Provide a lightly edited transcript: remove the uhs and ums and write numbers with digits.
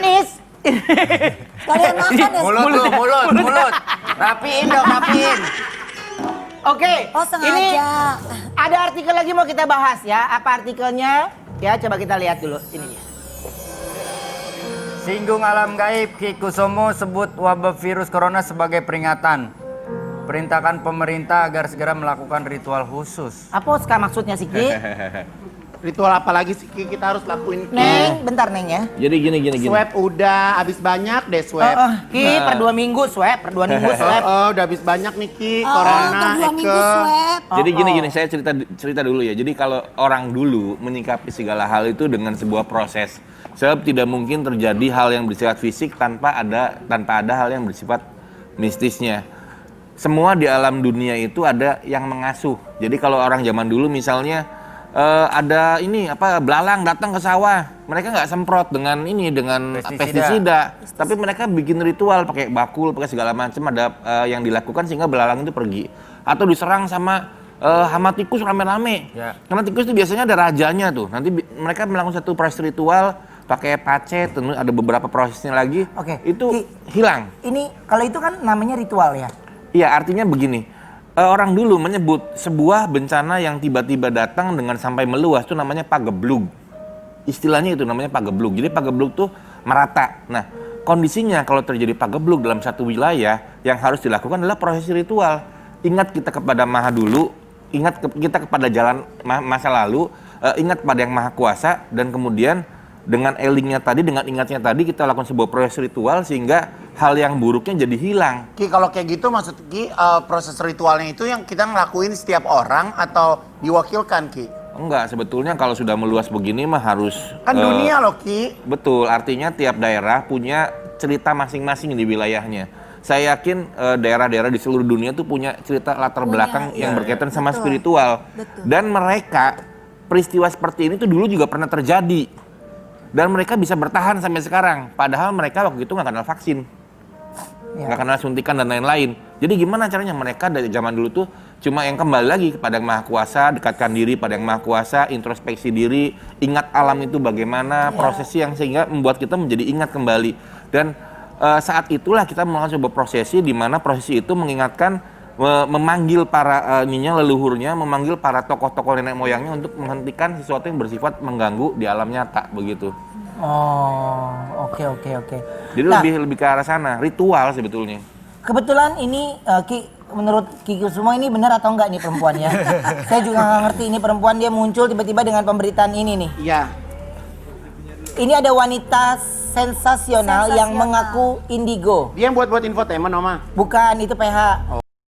manis. Kalian makan ya? Mulut. Rapiin dong, rapiin. Oke. Oh, sengaja. Ini ada artikel lagi mau kita bahas ya. Apa artikelnya? Ya, coba kita lihat dulu. Ini dia. Singgung alam gaib, Ki Kusumo sebut wabah virus corona sebagai peringatan. Perintahkan pemerintah agar segera melakukan ritual khusus. Apa sekarang maksudnya sih, Ki? Ritual apa lagi sih Ki kita harus lakuin Ki? Neng, bentar Neng ya. Jadi gini. Swab udah habis banyak deh swab. Ki, per 2 minggu swab, per 2 minggu swab. Udah habis banyak nih Ki, Oh, corona, untuk 2 minggu swab. Jadi gini, saya cerita dulu ya. Jadi kalau orang dulu menyikapi segala hal itu dengan sebuah proses. Sebab tidak mungkin terjadi hal yang bersifat fisik tanpa ada hal yang bersifat mistisnya. Semua di alam dunia itu ada yang mengasuh. Jadi kalau orang zaman dulu misalnya ada belalang datang ke sawah, mereka nggak semprot dengan pestisida, tapi mereka bikin ritual pakai bakul, pakai segala macam ada yang dilakukan sehingga belalang itu pergi. Atau diserang sama hama tikus rame-rame. Ya. Karena tikus itu biasanya ada rajanya tuh. Nanti mereka melakukan satu proses ritual pakai pacet, ada beberapa prosesnya lagi. Oke. Itu hilang. Ini kalau itu kan namanya ritual ya. Iya, artinya begini. Orang dulu menyebut sebuah bencana yang tiba-tiba datang dengan sampai meluas itu namanya pageblug. Istilahnya itu namanya pageblug. Jadi pageblug tuh merata. Nah, kondisinya kalau terjadi pageblug dalam satu wilayah yang harus dilakukan adalah proses ritual. Ingat kita kepada Maha dulu, ingat kita kepada jalan masa lalu, ingat pada yang Maha Kuasa, dan kemudian dengan elingnya tadi, dengan ingatnya tadi kita lakukan sebuah proses ritual sehingga hal yang buruknya jadi hilang. Ki kalau kayak gitu maksud Ki proses ritualnya itu yang kita ngelakuin setiap orang atau diwakilkan Ki? Enggak, sebetulnya kalau sudah meluas begini mah harus Kan dunia loh Ki. Betul, artinya tiap daerah punya cerita masing-masing di wilayahnya. Saya yakin daerah-daerah di seluruh dunia tuh punya cerita latar belakang yang berkaitan sama spiritual. Betul. Dan mereka peristiwa seperti ini tuh dulu juga pernah terjadi. Dan mereka bisa bertahan sampai sekarang. Padahal mereka waktu itu nggak kenal vaksin. Nggak kenal suntikan dan lain-lain. Jadi gimana caranya mereka dari zaman dulu tuh cuma yang kembali lagi kepada yang Maha Kuasa, dekatkan diri pada yang Maha Kuasa, introspeksi diri, ingat alam itu bagaimana, prosesi yang sehingga membuat kita menjadi ingat kembali. Dan saat itulah kita melakukan sebuah prosesi di mana prosesi itu mengingatkan, memanggil para leluhurnya, memanggil para tokoh-tokoh nenek moyangnya untuk menghentikan sesuatu yang bersifat mengganggu di alam nyata begitu. Oh, oke. Jadi lebih ke arah sana, ritual sebetulnya. Kebetulan ini Ki, menurut Ki Kusumo ini benar atau enggak nih perempuannya? Saya juga nggak ngerti ini perempuan dia muncul tiba-tiba dengan pemberitaan ini nih. Iya. Ini ada wanita sensasional yang mengaku indigo. Dia yang buat infotainment Oma. Bukan, itu PH.